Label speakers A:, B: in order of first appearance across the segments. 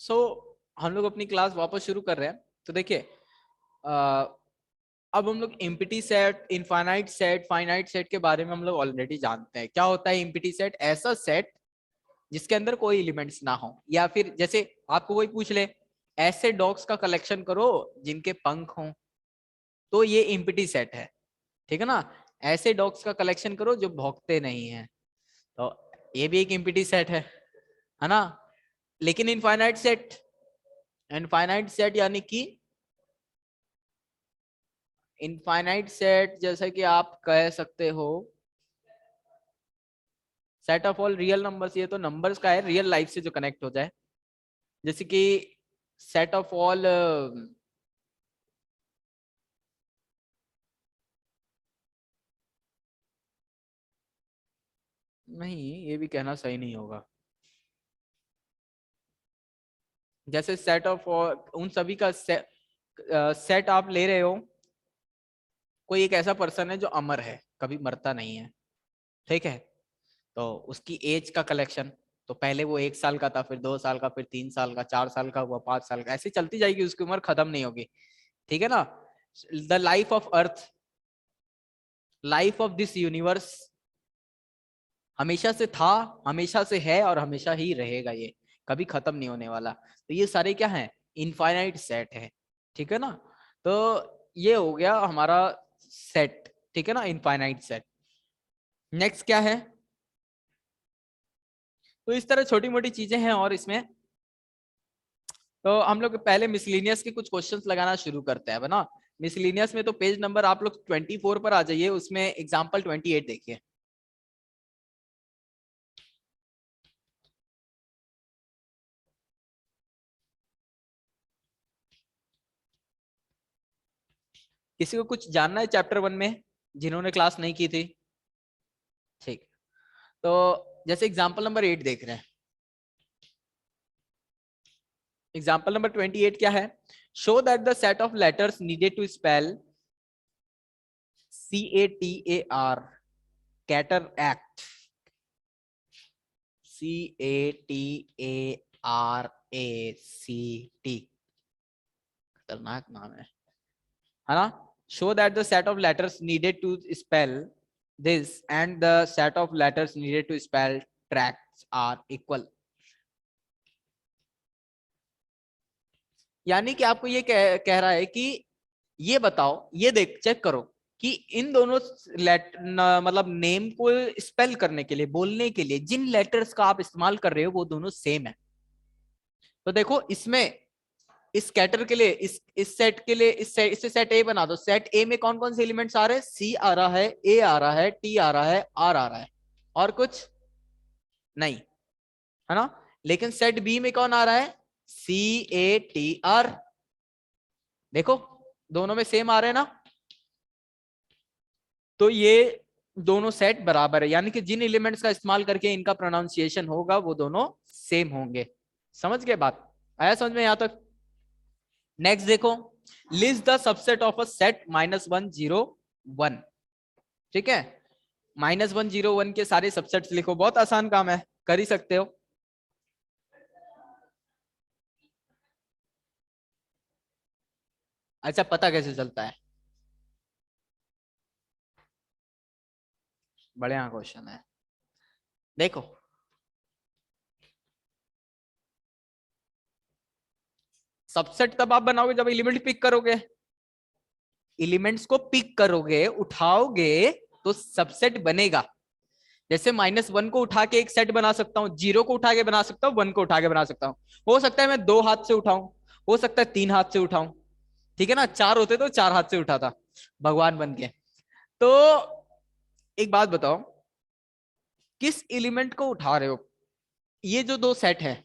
A: सो हम लोग अपनी क्लास वापस शुरू कर रहे हैं। तो देखिए, अब हम लोग empty set, infinite set, finite set के बारे में हम लोग ऑलरेडी जानते हैं। क्या होता है एम्प्टी सेट? ऐसा सेट जिसके अंदर कोई एलिमेंट्स ना हो, या फिर जैसे आपको कोई पूछ ले ऐसे डॉग्स का कलेक्शन करो जिनके पंख हों, तो ये एम्प्टी सेट है। ठीक है ना? ऐसे डॉग्स का कलेक्शन करो जो भौंकते नहीं है, तो ये भी एक एम्प्टी सेट है ना? लेकिन इनफाइनाइट सेट, इनफाइनाइट सेट यानी कि इनफाइनाइट सेट जैसे कि आप कह सकते हो set of all real numbers. ये तो नंबर्स का है, रियल लाइफ से जो कनेक्ट हो जाए, जैसे कि सेट ऑफ ऑल, नहीं ये भी कहना सही नहीं होगा। जैसे सेट ऑफ उन सभी का सेट आप ले रहे हो, कोई एक ऐसा पर्सन है जो अमर है, कभी मरता नहीं है, ठीक है? तो उसकी एज का कलेक्शन, तो पहले वो 1 साल का था, फिर 2 साल का, फिर 3 साल का, 4 साल का हुआ, 5 साल का, ऐसे चलती जाएगी, उसकी उम्र खत्म नहीं होगी। ठीक है ना? The life of earth, life of this universe हमेशा से था, हमेशा से है और हमेशा ही रहेगा, ये कभी खत्म नहीं होने वाला। तो ये सारे क्या है? इनफाइनाइट सेट है। ठीक है ना? तो ये हो गया हमारा सेट। ठीक है ना? Infinite set. नेक्स्ट क्या है? तो इस तरह छोटी मोटी चीजें हैं और इसमें तो हम लोग पहले मिसलिनियस के कुछ क्वेश्चंस लगाना शुरू करते हैं ना। मिसलिनियस में तो पेज नंबर आप लोग 24 पर आ जाइए, उसमें एग्जाम्पल 28 देखिए। किसी को कुछ जानना है चैप्टर 1 में, जिन्होंने क्लास नहीं की थी? ठीक। तो जैसे एग्जाम्पल नंबर 8 देख रहे हैं, एग्जाम्पल नंबर 28 क्या है? Show that the set of letters needed to spell CATAR, cataract, CATARACT, खतरनाक नाम है ना? Show that the set of letters needed to spell this and the set of letters needed to spell tracts are equal. यानी कि आपको ये कह रहा है कि ये बताओ, ये देख चेक करो कि इन दोनों मतलब नेम को स्पेल करने के लिए, बोलने के लिए जिन लेटर्स का आप इस्तेमाल कर रहे हो वो दोनों सेम है। तो देखो इसमें, इस कैटर के लिए, इस सेट के लिए, इससे सेट ए बना दो। सेट ए में कौन कौन से एलिमेंट्स आ रहे हैं? सी आ रहा है, ए आ रहा है, टी आ रहा है, आर आ रहा है, और कुछ नहीं, है ना? लेकिन सेट बी में कौन आ रहा है? CATR। देखो दोनों में सेम आ रहे हैं ना? तो ये दोनों सेट बराबर है, यानी कि जिन एलिमेंट्स का इस्तेमाल करके इनका प्रोनाउंसिएशन होगा वो दोनों सेम होंगे। समझ गए बात? आया समझ में यहां तक? नेक्स्ट देखो, list the subset of a set -1 0 1। ठीक है? -1 0 1 के सारे सबसेट्स लिखो। बहुत आसान काम है, कर ही सकते हो। अच्छा, पता कैसे चलता है? बढ़िया क्वेश्चन है। देखो, सबसेट तब आप बनाओगे जब एलिमेंट पिक करोगे, एलिमेंट्स को पिक करोगे, उठाओगे, तो सबसेट बनेगा। जैसे -1 को उठा के एक सेट बना सकता हूँ, 0 को उठा के बना सकता हूँ, 1 को उठा के बना सकता हूँ। हो सकता है मैं 2 हाथ से उठाऊं, हो सकता है 3 हाथ से उठाऊं। ठीक है ना? 4 होते तो 4 हाथ से उठाता, भगवान बन के। तो एक बात बताओ, किस एलिमेंट को उठा रहे हो? ये जो दो सेट है,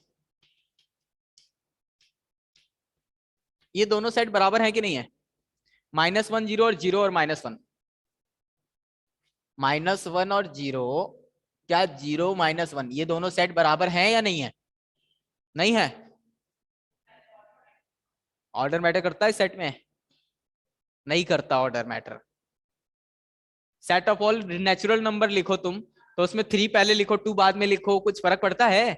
A: ये दोनों सेट बराबर है कि नहीं है? -1 0 और 0 और -1, -1 और 0, क्या 0 -1 ये दोनों सेट बराबर हैं या नहीं है? नहीं है? ऑर्डर मैटर करता है सेट में? नहीं करता order matter. Set of all natural number लिखो तुम, तो उसमें 3 पहले लिखो, 2 बाद में लिखो, कुछ फर्क पड़ता है?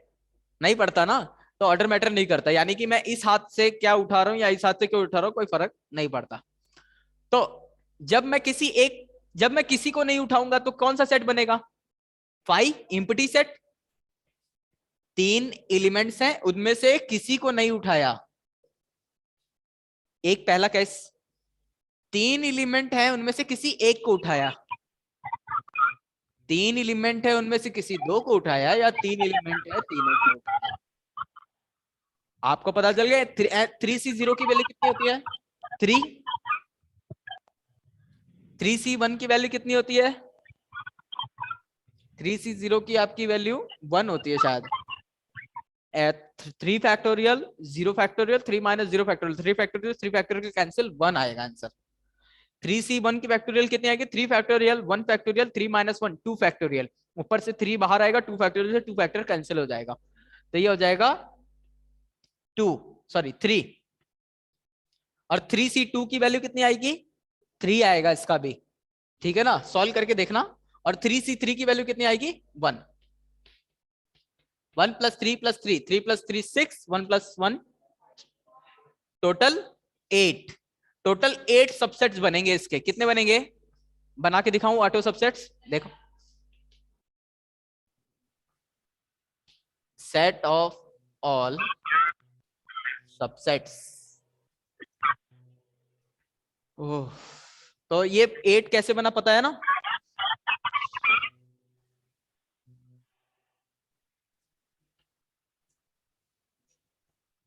A: नहीं पड़ता ना? तो ऑर्डर मैटर नहीं करता, यानी कि मैं इस हाथ से क्या उठा रहा हूं या इस हाथ से क्या उठा रहा हूं कोई फर्क नहीं पड़ता। तो जब मैं किसी को नहीं उठाऊंगा तो कौन सा सेट बनेगा? Five empty set. तीन एलिमेंट्स हैं, उनमें से किसी को नहीं उठाया। एक पहला केस, तीन एलिमेंट है उनमें से किसी एक को उठाया। तीन एलिमेंट है उनमें से किसी दो को उठाया, या तीन एलिमेंट है तीनों को उठाया। आपको पता चल गया 3C0 की वैल्यू कितनी होती है? 3। 3C1 की वैल्यू कितनी होती है? 3C0 की आपकी वैल्यू 1 होती है शायद। 3 factorial 0 factorial 3 minus 0 factorial 3 factorial 3 factorial cancel 1 आएगा आंसर। 3C1 की फैक्टोरियल कितनी आएगी? 3 फैक्टोरियल 1 फैक्टोरियल 3 माइनस 1 2 फैक्टोरियल। ऊपर से 3 बाहर आएगा, 2 फैक्टोरियल से 2 फैक्टर कैंसिल हो जाएगा, तो ये हो जाएगा 3। और 3C2 की वैल्यू कितनी आएगी? 3 आएगा इसका भी, ठीक है ना, सॉल्व करके देखना। और 3C3 की वैल्यू कितनी आएगी? 1। 1 plus 3 plus 3 3 plus 3 6 1 plus 1 total 8। Total 8 subsets बनेंगे इसके। कितने बनेंगे? बना के दिखाऊं ऑटो सबसेट्स, देखो। Set of all subsets. Oh, तो ये 8 कैसे बना पता है ना?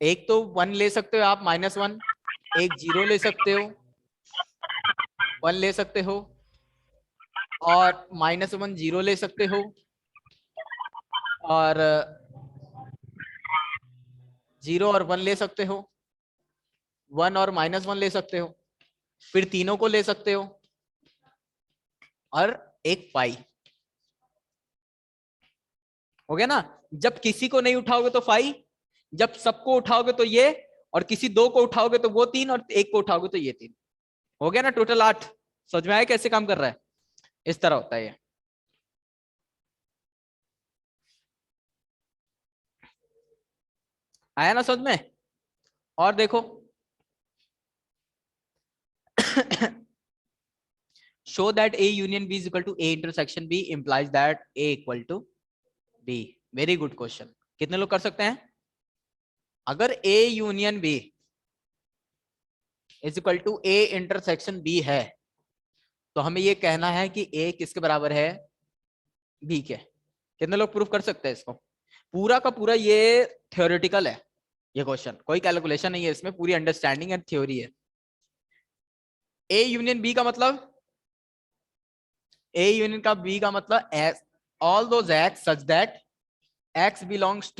A: एक तो 1 ले सकते हो आप, -1। एक 0 ले सकते हो, 1 ले सकते हो, और -1 0 ले सकते हो, और 0 और 1 ले सकते हो, 1 और -1 ले सकते हो, फिर तीनों को ले सकते हो, और एक पाई। हो गया ना? जब किसी को नहीं उठाओगे तो फाइव, जब सबको उठाओगे तो ये, और किसी दो को उठाओगे तो वो तीन, और एक को उठाओगे तो ये तीन। हो गया ना टोटल 8। समझ में आया कैसे काम कर रहा है? इस तरह होता है ये। आया ना समझ में? और देखो show that A union B is equal to A intersection B implies that A equal to B। Very good question. कितने लोग कर सकते हैं? अगर A union B is equal to A intersection B है, तो हमें ये कहना है कि A किसके बराबर है? B के। कितने लोग प्रूफ कर सकते हैं इसको? पूरा का पूरा ये थ्योरेटिकल है, ये क्वेश्चन कोई कैलकुलेशन नहीं है इसमें, पूरी अंडरस्टैंडिंग एंड थ्योरी है। A यूनियन B का मतलब, A यूनियन का B का मतलब all those X such that x belongs to